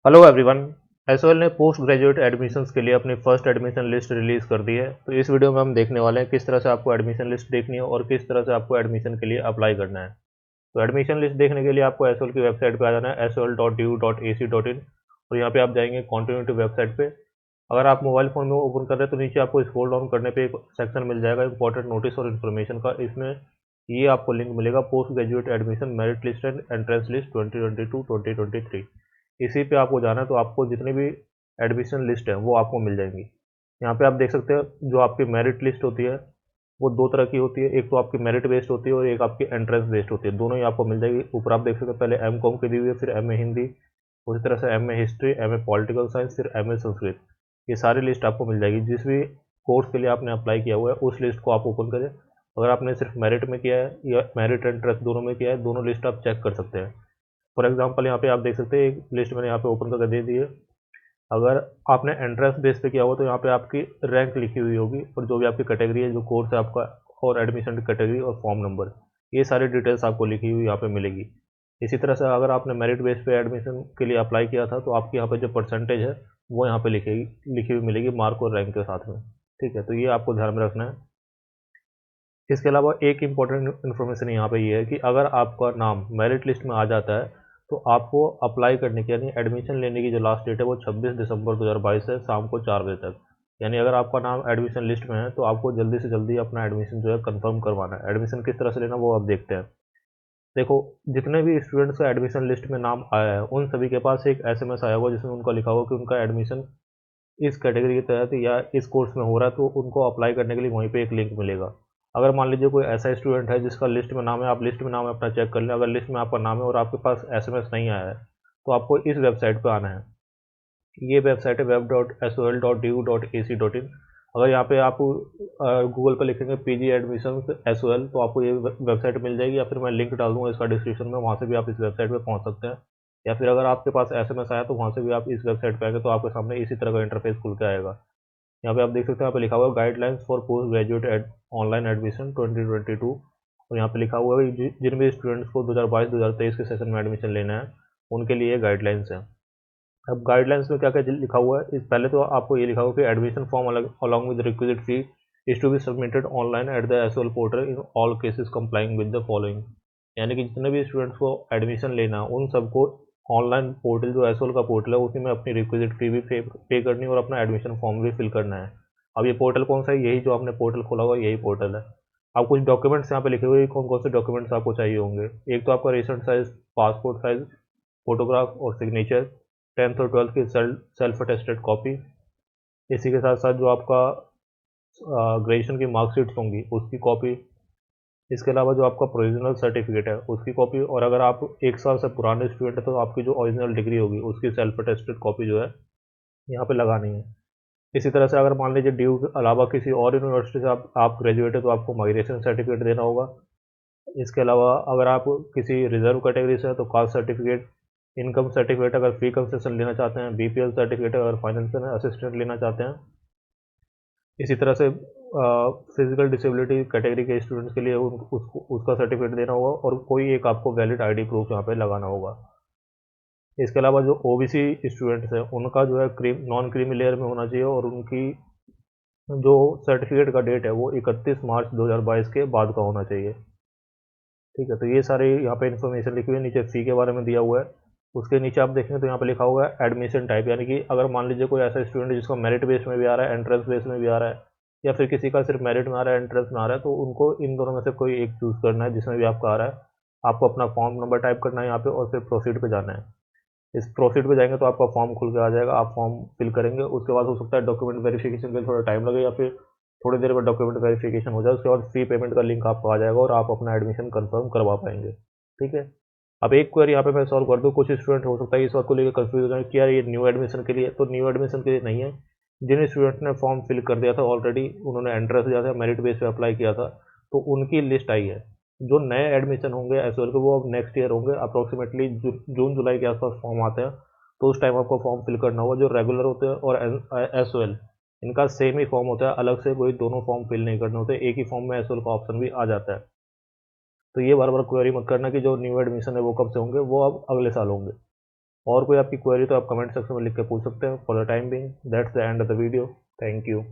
Hello everyone. SOL ने post graduate admissions के लिए अपनी फर्स्ट एडमिशन लिस्ट रिलीज़ कर दी है। तो इस वीडियो में हम देखने वाले हैं किस तरह से आपको एडमिशन लिस्ट देखनी है और किस तरह से आपको एडमिशन के लिए अप्लाई करना है। तो एडमिशन लिस्ट देखने के लिए आपको एसओएल की वेबसाइट पे आ जाना है sol.du.ac.in और यहाँ पे आप जाएंगे कॉन्टिन्यूटी वेबसाइट पे। अगर आप मोबाइल फ़ोन में ओपन कर रहे हैं तो नीचे आपको स्क्रॉल डाउन करने पे एक सेक्शन मिल जाएगा इंपॉर्टेंट नोटिस और इन्फॉर्मेशन का। इसमें ये आपको लिंक मिलेगा post graduate admission merit list and entrance list 2022-2023। इसी पे आपको जाना है तो आपको जितनी भी एडमिशन लिस्ट है वो आपको मिल जाएंगी। यहाँ पे आप देख सकते हैं जो आपकी मेरिट लिस्ट होती है वो दो तरह की होती है। एक तो आपकी मेरिट बेस्ड होती है और एक आपकी एंट्रेंस बेस्ड होती है। दोनों ही आपको मिल जाएगी। ऊपर आप देख सकते हैं पहले एम कॉम की दी हुई है, फिर एम ए हिंदी, उसी तरह से M A history, M A political science, फिर एम ए संस्कृत। ये सारी लिस्ट आपको मिल जाएगी। जिस भी कोर्स के लिए आपने अप्लाई किया हुआ है उस लिस्ट को आप ओपन करें। अगर आपने सिर्फ मेरिट में किया है या मेरिट एंट्रेंस दोनों में किया है, दोनों लिस्ट आप चेक कर सकते हैं। फॉर एग्जाम्पल यहाँ पे आप देख सकते हैं एक लिस्ट मैंने यहाँ पे ओपन करके दे दी है। अगर आपने एंट्रेंस बेस पे किया हुआ तो यहाँ पे आपकी रैंक लिखी हुई होगी और जो भी आपकी कैटेगरी है, जो कोर्स है आपका, और एडमिशन की कैटेगरी और फॉर्म नंबर, ये सारी डिटेल्स आपको लिखी हुई यहाँ पे मिलेगी। इसी तरह से अगर आपने मेरिट बेस पे एडमिशन के लिए अप्लाई किया था तो आपकी यहाँ पे जो परसेंटेज है वो यहाँ पे लिखी हुई मिलेगी मार्क और रैंक के साथ में। ठीक है, तो ये आपको ध्यान में रखना है। इसके अलावा एक इम्पॉर्टेंट इन्फॉर्मेशन यहाँ पे ये है कि अगर आपका नाम मेरिट लिस्ट में आ जाता है तो आपको अप्लाई करने की यानी एडमिशन लेने की जो लास्ट डेट है वो 26 दिसंबर 2022 है, शाम को 4 बजे तक। यानी अगर आपका नाम एडमिशन लिस्ट में है तो आपको जल्दी से जल्दी अपना एडमिशन जो है कंफर्म करवाना है। एडमिशन किस तरह से लेना वो आप देखते हैं। देखो, जितने भी स्टूडेंट्स का एडमिशन लिस्ट में नाम आया है उन सभी के पास एक एसएमएस आया होगा जिसमें उनका लिखा होगा कि उनका एडमिशन इस कैटेगरी के तहत या इस कोर्स में हो रहा है, तो उनको अप्लाई करने के लिए वहीं पे एक लिंक मिलेगा। अगर मान लीजिए कोई ऐसा स्टूडेंट है जिसका लिस्ट में नाम है, आप लिस्ट में नाम है अपना चेक कर लें। अगर लिस्ट में आपका नाम है और आपके पास एसएमएस नहीं आया है तो आपको इस वेबसाइट पे आना है। ये वेबसाइट है web.sol.du.ac.in। अगर यहाँ पे आप गूगल पे लिखेंगे पीजी एडमिशन एसओएल तो आपको ये वेबसाइट मिल जाएगी, या फिर मैं लिंक डाल दूंगा इसका डिस्क्रिप्शन में, वहाँ से भी आप इस वेबसाइट पे पहुँच सकते हैं। या फिर अगर आपके पास एसएमएस आया तो वहाँ से भी आप इस वेबसाइट पे आएंगे तो आपके सामने इसी तरह का इंटरफेस खुल के आएगा। यहाँ पे आप देख सकते हैं, यहाँ पे लिखा हुआ है guidelines for post graduate online admission 2022। और यहाँ पे लिखा हुआ है कि जिन भी स्टूडेंट्स को 2022-2023 के सेशन में एडमिशन लेना है उनके लिए गाइडलाइंस है। अब गाइडलाइंस में क्या क्या लिखा हुआ है, इस पहले तो आपको ये लिखा हुआ कि admission form along with requisite fee is to be submitted online at the SOL portal in all cases complying with the following. यानी कि जितने भी स्टूडेंट्स को एडमिशन लेना है उन सबको ऑनलाइन पोर्टल, जो एसओएल का पोर्टल है, उसी में अपनी रिक्विजिट फी भी पे करनी है और अपना एडमिशन फॉर्म भी फिल करना है। अब ये पोर्टल कौन सा है? यही जो आपने पोर्टल खोला हुआ है यही पोर्टल है। अब कुछ डॉक्यूमेंट्स यहाँ पे लिखे हुए हैं कौन कौन से डॉक्यूमेंट्स आपको चाहिए होंगे। एक तो आपका recent size passport size photograph और सिग्नेचर, 10th और 12th की सेल्फ अटेस्टेड कॉपी। इसी के साथ साथ जो आपका ग्रेजुएशन की मार्कशीट्स होंगी उसकी कॉपी। इसके अलावा जो आपका प्रोविजनल सर्टिफिकेट है उसकी कॉपी, और अगर आप 1 साल से पुराने स्टूडेंट हैं तो आपकी जो ओरिजिनल डिग्री होगी उसकी सेल्फ अटेस्टेड कॉपी जो है यहाँ पे लगानी है। इसी तरह से अगर मान लीजिए ड्यू के अलावा किसी और यूनिवर्सिटी से आप ग्रेजुएट है तो आपको माइग्रेशन सर्टिफिकेट देना होगा। इसके अलावा अगर आप किसी रिजर्व कैटेगरी से हैं तो कास्ट सर्टिफिकेट, इनकम सर्टिफिकेट अगर फ्री कंसेशन लेना चाहते हैं, बीपीएल सर्टिफिकेट अगर फाइनेंशियल असिस्टेंट लेना चाहते हैं। इसी तरह से फिजिकल डिसेबिलिटी कैटेगरी के स्टूडेंट्स के लिए उसका सर्टिफिकेट देना होगा और कोई एक आपको वैलिड आईडी प्रूफ यहाँ पे लगाना होगा। इसके अलावा जो ओबीसी स्टूडेंट्स हैं उनका जो है नॉन क्रीमी लेयर में होना चाहिए और उनकी जो सर्टिफिकेट का डेट है वो 31 मार्च 2022 के बाद का होना चाहिए। ठीक है, तो ये सारे यहाँ पे इन्फॉर्मेशन लिखी हुई है। नीचे फ़ी के बारे में दिया हुआ है। उसके नीचे आप देखेंगे तो यहाँ पे लिखा हुआ है एडमिशन टाइप, यानी कि अगर मान लीजिए कोई ऐसा स्टूडेंट है जिसका मेरिट बेस में भी आ रहा है, एंट्रेंस बेस में भी आ रहा है, या फिर किसी का सिर्फ मेरिट में आ रहा है, एंट्रेंस में आ रहा है, तो उनको इन दोनों में से कोई एक चूज़ करना है जिसमें भी आपका आ रहा है। आपको अपना फॉर्म नंबर टाइप करना है यहाँ पे और फिर प्रोसीड पे जाना है। इस प्रोसीड पे जाएंगे तो आपका फॉर्म खुल के आ जाएगा, आप फॉर्म फिल करेंगे। उसके बाद हो सकता है डॉक्यूमेंट वेरिफिकेशन के लिए थोड़ा टाइम लगे या फिर थोड़ी देर में डॉक्यूमेंट वेरिफिकेशन हो जाए। उसके बाद फी पेमेंट का लिंक आपको आ जाएगा और आप अपना एडमिशन कंफर्म करवा पाएंगे। ठीक है, अब एक क्वेरी यहाँ पे मैं सॉल्व कर दूँ। कुछ स्टूडेंट हो सकता है इस बात को लेकर कंफ्यूज हो जाए कि यार ये न्यू एडमिशन के लिए, तो न्यू एडमिशन के लिए नहीं है। जिन स्टूडेंट ने फॉर्म फिल कर दिया था ऑलरेडी, उन्होंने एंट्रेंस दिया था, मेरिट बेस पे अप्लाई किया था, तो उनकी लिस्ट आई है। जो नए एडमिशन होंगे एस के वो अब नेक्स्ट ईयर होंगे। अप्रोक्सीमेटली जून जुलाई के आसपास फॉर्म आते हैं तो उस टाइम आपको फॉर्म फिल करना होगा। जो रेगुलर होते हैं और एस इनका सेम ही फॉर्म होता है, अलग से कोई दोनों फॉर्म फिल नहीं करने होते, एक ही फॉर्म में एस का ऑप्शन भी आ जाता है। तो ये बार बार क्वेरी मत करना कि जो न्यू एडमिशन है वो कब से होंगे, वो अब अगले साल होंगे। और कोई आपकी क्वेरी तो आप कमेंट सेक्शन में लिख के पूछ सकते हैं। For the time being that's the end of the video. Thank you.